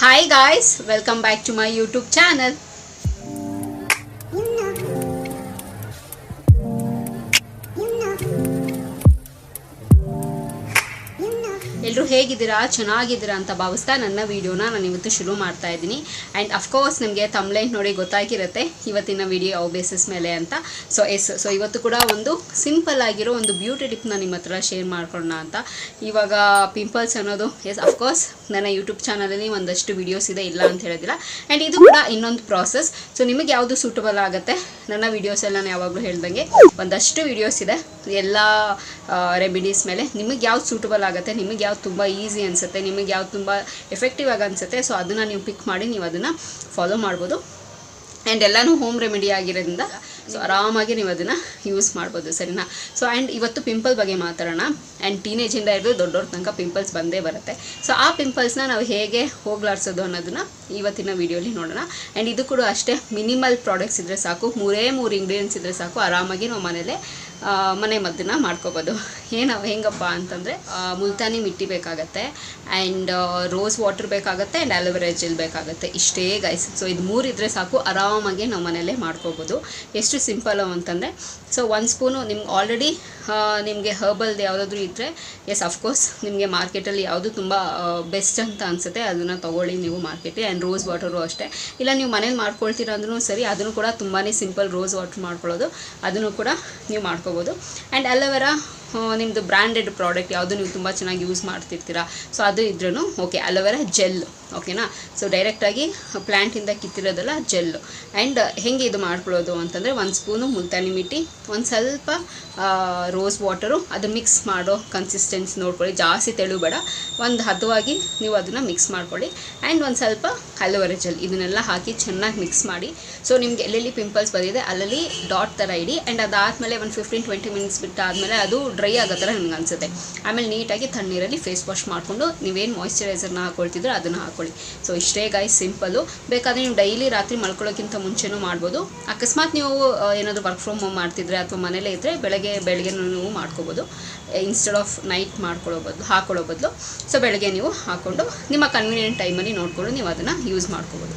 Hi guys, welcome back to my YouTube channel. ಎಲ್ಲರೂ ಹೇಗಿದ್ದೀರಾ, ಚೆನ್ನಾಗಿದ್ದೀರಾ ಅಂತ ಭಾವಿಸ್ತಾ ನನ್ನ ವಿಡಿಯೋನ ನಾನು ಇವತ್ತು ಶುರು ಮಾಡ್ತಾ ಇದ್ದೀನಿ. ಆ್ಯಂಡ್ ಅಫ್ಕೋರ್ಸ್ ನಿಮಗೆ ಥಂಬ್ನೈಲ್ ನೋಡಿ ಗೊತ್ತಾಗಿರುತ್ತೆ ಇವತ್ತಿನ ವಿಡಿಯೋ ಯಾವ ಬೇಸಿಸ್ ಮೇಲೆ ಅಂತ. ಸೊ ಇವತ್ತು ಕೂಡ ಒಂದು ಸಿಂಪಲ್ ಆಗಿರೋ ಒಂದು ಬ್ಯೂಟಿ ಟಿಪ್ನ ನಿಮ್ಮ ಹತ್ರ ಶೇರ್ ಮಾಡ್ಕೊಳ್ಳೋಣ ಅಂತ. ಇವಾಗ ಪಿಂಪಲ್ಸ್ ಅನ್ನೋದು ಅಫ್ಕೋರ್ಸ್ ನನ್ನ ಯೂಟ್ಯೂಬ್ ಚಾನಲಲ್ಲಿ ಒಂದಷ್ಟು ವೀಡಿಯೋಸ್ ಇದೆ, ಇಲ್ಲ ಅಂತ ಹೇಳೋದಿಲ್ಲ. ಆ್ಯಂಡ್ ಇದು ಕೂಡ ಇನ್ನೊಂದು ಪ್ರಾಸೆಸ್. ಸೊ ನಿಮಗೆ ಯಾವುದು ಸೂಟಬಲ್ ಆಗುತ್ತೆ, ನನ್ನ ವೀಡಿಯೋಸಲ್ಲಿ ನಾನು ಯಾವಾಗಲೂ ಹೇಳ್ದಂಗೆ ಒಂದಷ್ಟು ವೀಡಿಯೋಸ್ ಇದೆ ಎಲ್ಲ ರೆಮಿಡೀಸ್ ಮೇಲೆ. ನಿಮಗೆ ಯಾವ್ದು ಸೂಟಬಲ್ ಆಗುತ್ತೆ, ನಿಮಗೆ ಯಾವ್ದು ತುಂಬ ಈಸಿ ಅನಿಸುತ್ತೆ, ನಿಮಗೆ ಯಾವ್ದು ತುಂಬ ಎಫೆಕ್ಟಿವ್ ಆಗಿ ಅನಿಸುತ್ತೆ, ಸೊ ಅದನ್ನು ನೀವು ಪಿಕ್ ಮಾಡಿ ನೀವು ಅದನ್ನು ಫಾಲೋ ಮಾಡ್ಬೋದು. ಆ್ಯಂಡ್ ಎಲ್ಲನೂ ಹೋಮ್ ರೆಮಿಡಿ ಆಗಿರೋದ್ರಿಂದ ಸೊ ಆರಾಮಾಗಿ ನೀವು ಅದನ್ನು ಯೂಸ್ ಮಾಡ್ಬೋದು, ಸರಿನಾ. ಸೊ ಆ್ಯಂಡ್ ಇವತ್ತು ಪಿಂಪಲ್ ಬಗ್ಗೆ ಮಾತಾಡೋಣ. ಆ್ಯಂಡ್ ಟೀನೇಜಿಂದ ಹಿಡಿದು ದೊಡ್ಡವ್ರ ತನಕ ಪಿಂಪಲ್ಸ್ ಬಂದೇ ಬರುತ್ತೆ. ಸೊ ಆ ಪಿಂಪಲ್ಸ್ನ ನಾವು ಹೇಗೆ ಹೋಗ್ಲಾಡ್ಸೋದು ಅನ್ನೋದನ್ನು ಇವತ್ತಿನ ವೀಡಿಯೋಲಿ ನೋಡೋಣ. ಆ್ಯಂಡ್ ಇದು ಕೂಡ ಅಷ್ಟೇ, ಮಿನಿಮಲ್ ಪ್ರಾಡಕ್ಟ್ಸ್ ಇದ್ದರೆ ಸಾಕು, 3 ಇಂಗ್ರೀಡಿಯೆಂಟ್ಸ್ ಇದ್ದರೆ ಸಾಕು, ಆರಾಮಾಗಿ ನಾವು ಮನೆ ಮದ್ದನ್ನು ಮಾಡ್ಕೋಬೋದು. ಹೆಂಗಪ್ಪ ಅಂತಂದರೆ ಮುಲ್ತಾನಿ ಮಿಟ್ಟಿ ಬೇಕಾಗತ್ತೆ, ಆ್ಯಂಡ್ ರೋಸ್ ವಾಟರ್ ಬೇಕಾಗುತ್ತೆ, ಆ್ಯಂಡ್ ಆಲೋವೆರಾ ಜೆಲ್ ಬೇಕಾಗುತ್ತೆ. ಇಷ್ಟೇ ಗೈಸ್. ಸೊ ಇದು 3 ಇದ್ದರೆ ಸಾಕು, ಆರಾಮಾಗಿ ನಾವು ಮನೆಯಲ್ಲೇ ಮಾಡ್ಕೋಬೋದು. ಎಷ್ಟು ಸಿಂಪಲ್ಲು ಅಂತಂದರೆ, ಸೊ 1 ಸ್ಪೂನು ನಿಮ್ಗೆ ಆಲ್ರೆಡಿ ನಿಮಗೆ ಹರ್ಬಲ್ದು ಯಾವುದಾದ್ರೂ ಇದ್ದರೆ ಅಫ್ಕೋರ್ಸ್ ನಿಮಗೆ ಮಾರ್ಕೆಟಲ್ಲಿ ಯಾವುದು ತುಂಬ ಬೆಸ್ಟ್ ಅಂತ ಅನಿಸುತ್ತೆ ಅದನ್ನು ತೊಗೊಳ್ಳಿ ನೀವು ಮಾರ್ಕೆಟಿಗೆ. ಆ್ಯಂಡ್ ರೋಸ್ ವಾಟರು ಅಷ್ಟೇ, ಇಲ್ಲ ನೀವು ಮನೇಲಿ ಮಾಡ್ಕೊಳ್ತೀರ ಅಂದ್ರೂ ಸರಿ, ಅದನ್ನು ಕೂಡ ತುಂಬಾ ಸಿಂಪಲ್ ರೋಸ್ ವಾಟರ್ ಮಾಡ್ಕೊಳ್ಳೋದು, ಅದನ್ನು ಕೂಡ ನೀವು ಮಾಡ್ಕೋಬೋದು. ಆ್ಯಂಡ್ ಅಲೋವೆರಾ ನಿಮ್ಮದು ಬ್ರ್ಯಾಂಡೆಡ್ ಪ್ರಾಡಕ್ಟ್ ಯಾವುದು ನೀವು ತುಂಬ ಚೆನ್ನಾಗಿ ಯೂಸ್ ಮಾಡ್ತಿರ್ತೀರ, ಸೊ ಅದು ಇದ್ರೂ ಓಕೆ. ಅಲೋವೆರಾ ಜೆಲ್ ಓಕೆನಾ. ಸೊ ಡೈರೆಕ್ಟಾಗಿ ಪ್ಲ್ಯಾಂಟಿಂದ ಕಿತ್ತಿರೋದಲ್ಲ, ಜೆಲ್ಲು. ಆ್ಯಂಡ್ ಹೆಂಗೆ ಇದು ಮಾಡ್ಕೊಳ್ಳೋದು ಅಂತಂದರೆ 1 ಸ್ಪೂನು ಮುಲ್ತಾನಿ ಮಿಟ್ಟಿ, ಒಂದು ಸ್ವಲ್ಪ ರೋಸ್ ವಾಟರು, ಅದು ಮಿಕ್ಸ್ ಮಾಡೋ ಕನ್ಸಿಸ್ಟೆನ್ಸಿ ನೋಡ್ಕೊಳ್ಳಿ, ಜಾಸ್ತಿ ತೆಳು ಬೇಡ, ಒಂದು ಹದವಾಗಿ ನೀವು ಅದನ್ನು ಮಿಕ್ಸ್ ಮಾಡ್ಕೊಳ್ಳಿ. ಆ್ಯಂಡ್ ಒಂದು ಸ್ವಲ್ಪ ಅಲೋವೆರಾ ಜೆಲ್, ಇದನ್ನೆಲ್ಲ ಹಾಕಿ ಚೆನ್ನಾಗಿ ಮಿಕ್ಸ್ ಮಾಡಿ. ಸೊ ನಿಮ್ಗೆ ಎಲ್ಲೆಲ್ಲಿ ಪಿಂಪಲ್ಸ್ ಬಂದಿದೆ ಅಲ್ಲಲ್ಲಿ ಡಾಟ್ ಥರ ಇಡಿ. ಆ್ಯಂಡ್ ಅದಾದಮೇಲೆ ಒಂದು 15-20 ಮಿನಿಟ್ಸ್ ಬಿಟ್ಟಾದಮೇಲೆ ಅದು ಡ್ರೈ ಆಗೋ ಥರ ನನಗೆ ಅನಿಸುತ್ತೆ. ಆಮೇಲೆ ನೀಟಾಗಿ ತಣ್ಣೀರಲ್ಲಿ ಫೇಸ್ ವಾಶ್ ಮಾಡಿಕೊಂಡು ನೀವೇನು ಮಾಯ್ಶ್ಚರೈಸರ್ನ ಹಾಕ್ಕೊಳ್ತಿದ್ರೆ ಅದನ್ನು ಹಾಕ್ಕೊಳ್ಳಿ. ಸೊ ಇಷ್ಟೇ ಗೈಸ್, ಸಿಂಪಲ್ಲು. ಬೇಕಾದರೆ ನೀವು ಡೈಲಿ ರಾತ್ರಿ ಮಲ್ಕೊಳ್ಳೋಕ್ಕಿಂತ ಮುಂಚೆನೂ ಮಾಡ್ಬೋದು. ಅಕಸ್ಮಾತ್ ನೀವು ಏನಾದರೂ ವರ್ಕ್ ಫ್ರಮ್ ಹೋಮ್ ಮಾಡ್ತಿದ್ರೆ ಅಥವಾ ಮನೇಲೇ ಇದ್ದರೆ ಬೆಳಗ್ಗೆ ನೀವು ಮಾಡ್ಕೋಬೋದು, ಇನ್ಸ್ಟೆಡ್ ಆಫ್ ನೈಟ್ ಹಾಕೊಳ್ಳೋ ಬದಲು. ಸೊ ಬೆಳಗ್ಗೆ ನೀವು ಹಾಕ್ಕೊಂಡು ನಿಮ್ಮ ಕನ್ವೀನಿಯೆಂಟ್ ಟೈಮಲ್ಲಿ ನೋಡಿಕೊಂಡು ನೀವು ಅದನ್ನು ಯೂಸ್ ಮಾಡ್ಕೋಬೋದು.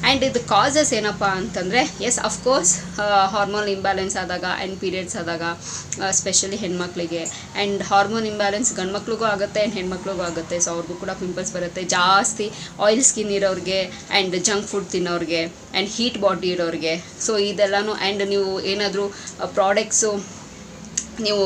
ಆ್ಯಂಡ್ ಇದು ಕಾಸಸ್ ಏನಪ್ಪ ಅಂತಂದರೆ ಅಫ್ಕೋರ್ಸ್ ಹಾರ್ಮೋನ್ ಇಂಬ್ಯಾಲೆನ್ಸ್ ಆದಾಗ ಆ್ಯಂಡ್ ಪೀರಿಯಡ್ಸ್ ಆದಾಗ, ಸ್ಪೆಷಲಿ ಹೆಣ್ಮಕ್ಳಿಗೆ. ಆ್ಯಂಡ್ ಹಾರ್ಮೋನ್ ಇಂಬ್ಯಾಲೆನ್ಸ್ ಗಂಡು ಮಕ್ಳಿಗೂ ಆಗುತ್ತೆ ಆ್ಯಂಡ್ ಹೆಣ್ಮಕ್ಳಿಗೂ ಆಗುತ್ತೆ. ಸೊ ಅವ್ರಿಗೂ ಕೂಡ ಪಿಂಪಲ್ಸ್ ಬರುತ್ತೆ. ಜಾಸ್ತಿ ಆಯಿಲ್ ಸ್ಕಿನ್ ಇರೋರಿಗೆ, ಆ್ಯಂಡ್ ಜಂಕ್ ಫುಡ್ ತಿನ್ನೋರಿಗೆ, ಆ್ಯಂಡ್ ಹೀಟ್ ಬಾಡಿ ಇರೋರಿಗೆ. ಸೊ ಇದೆಲ್ಲನೂ. ಆ್ಯಂಡ್ ನೀವು ಏನಾದರೂ ಪ್ರಾಡಕ್ಟ್ಸು ನೀವು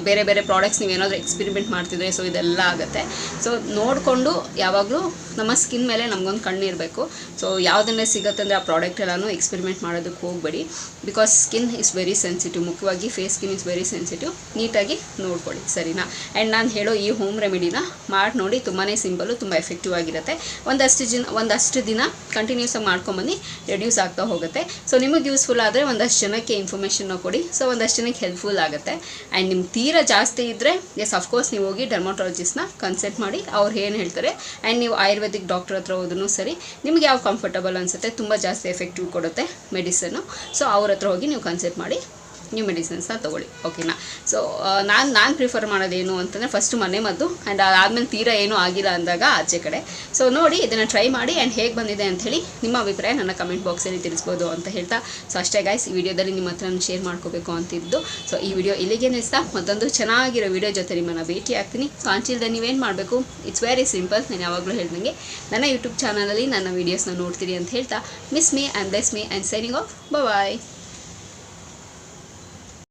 ಬೇರೆ ಪ್ರಾಡಕ್ಟ್ಸ್ ನೀವೇನಾದರೂ ಎಕ್ಸ್ಪೆರಿಮೆಂಟ್ ಮಾಡ್ತಿದ್ರೆ, ಸೊ ಇದೆಲ್ಲ ಆಗುತ್ತೆ. ಸೊ ನೋಡಿಕೊಂಡು ಯಾವಾಗಲೂ ನಮ್ಮ ಸ್ಕಿನ್ ಮೇಲೆ ನಮಗೊಂದು ಕಣ್ಣು ಇರಬೇಕು. ಸೊ ಯಾವುದನ್ನೇ ಸಿಗುತ್ತೆ ಅಂದರೆ ಆ ಪ್ರಾಡಕ್ಟ್ ಎಲ್ಲನೂ ಎಕ್ಸ್ಪೆರಿಮೆಂಟ್ ಮಾಡೋದಕ್ಕೆ ಹೋಗಬೇಡಿ, because skin is very sensitive. ಮುಖ್ಯವಾಗಿ face skin is very sensitive. ನೀಟಾಗಿ ನೋಡ್ಕೊಳ್ಳಿ, ಸರಿನಾ. ಆ್ಯಂಡ್ ನಾನು ಹೇಳೋ ಈ ಹೋಮ್ ರೆಮಿಡಿನ ಮಾಡಿ ನೋಡಿ, ತುಂಬಾ ಸಿಂಪಲ್ಲು, ತುಂಬ ಎಫೆಕ್ಟಿವ್ ಆಗಿರುತ್ತೆ. ಒಂದಷ್ಟು ದಿನ ಕಂಟಿನ್ಯೂಸ್ ಆಗಿ ಮಾಡ್ಕೊಂಬನ್ನಿ, ರೆಡ್ಯೂಸ್ ಆಗ್ತಾ ಹೋಗುತ್ತೆ. ಸೊ ನಿಮಗೆ ಯೂಸ್ಫುಲ್ ಆದರೆ ಒಂದಷ್ಟು ಜನಕ್ಕೆ ಇನ್ಫಾರ್ಮೇಷನ್ನ ಕೊಡಿ, ಸೊ ಒಂದಷ್ಟು ಜನಕ್ಕೆ ಹೆಲ್ಪ್ಫುಲ್ ಆಗುತ್ತೆ. ಆ್ಯಂಡ್ ನಿಮ್ಮ ತೀರಾ ಜಾಸ್ತಿ ಇದ್ದರೆ ಅಫ್ಕೋರ್ಸ್ ನೀವು ಹೋಗಿ ಡರ್ಮಟಾಲಜಿಸ್ಟ್ನ ಕನ್ಸಲ್ಟ್ ಮಾಡಿ, ಅವ್ರು ಏನು ಹೇಳ್ತಾರೆ. ಆ್ಯಂಡ್ ನೀವು ಆಯುರ್ವೇದಿಕ್ ಡಾಕ್ಟರ್ ಹತ್ರ ಹೋದ್ರೂ ಸರಿ, ನಿಮಗೆ ಯಾವ ಕಂಫರ್ಟಬಲ್ ಅನಿಸುತ್ತೆ, ತುಂಬ ಜಾಸ್ತಿ ಎಫೆಕ್ಟಿವ್ ಕೊಡುತ್ತೆ ಮೆಡಿಸನ್ನು, ಸೊ ಅವ್ರ ಹತ್ರ ಹೋಗಿ ನೀವು ಕನ್ಸಲ್ಟ್ ಮಾಡಿ ನೀವು ಮೆಡಿಸಿನ್ಸ್ನ ತೊಗೊಳ್ಳಿ, ಓಕೆನಾ. ಸೊ ನಾನು ಪ್ರಿಫರ್ ಮಾಡೋದೇನು ಅಂತಂದರೆ ಫಸ್ಟು ಮನೆ ಮದ್ದು, ಆ್ಯಂಡ್ ಅದಾದಮೇಲೆ ತೀರಾ ಏನೂ ಆಗಿಲ್ಲ ಅಂದಾಗ ಆಚೆ ಕಡೆ. ಸೊ ನೋಡಿ, ಇದನ್ನು ಟ್ರೈ ಮಾಡಿ, ಆ್ಯಂಡ್ ಹೇಗೆ ಬಂದಿದೆ ಅಂಥೇಳಿ ನಿಮ್ಮ ಅಭಿಪ್ರಾಯ ನನ್ನ ಕಮೆಂಟ್ ಬಾಕ್ಸಲ್ಲಿ ತಿಳಿಸ್ಬೋದು ಅಂತ ಹೇಳ್ತಾ, ಸೊ ಅಷ್ಟೇ ಗೈಸ್, ಈ ವಿಡಿಯೋದಲ್ಲಿ ನಿಮ್ಮ ಹತ್ರ ನಾನು ಶೇರ್ ಮಾಡ್ಕೋಬೇಕು ಅಂತಿದ್ದು. ಸೊ ಈ ವಿಡಿಯೋ ಇಲ್ಲಿಗೆ ನಿಲ್ಲಿಸ್ತಾ ಮತ್ತೊಂದು ಚೆನ್ನಾಗಿರೋ ವಿಡಿಯೋ ಜೊತೆ ನಿಮ್ಮನ್ನು ಭೇಟಿ ಆಗ್ತೀನಿ. ಸೊ ಅಂಚಿಲ್ದೆ ನೀವೇನು ಮಾಡಬೇಕು, ಇಟ್ಸ್ ವೆರಿ ಸಿಂಪಲ್. ನಾನು ಯಾವಾಗಲೂ ಹೇಳ್ದಂಗೆ ನನ್ನ ಯೂಟ್ಯೂಬ್ ಚಾನಲಲ್ಲಿ ನನ್ನ ವೀಡಿಯೋಸ್ನ ನೋಡ್ತೀರಿ ಅಂತ ಹೇಳ್ತಾ, miss me and bless me and signing off. Bye.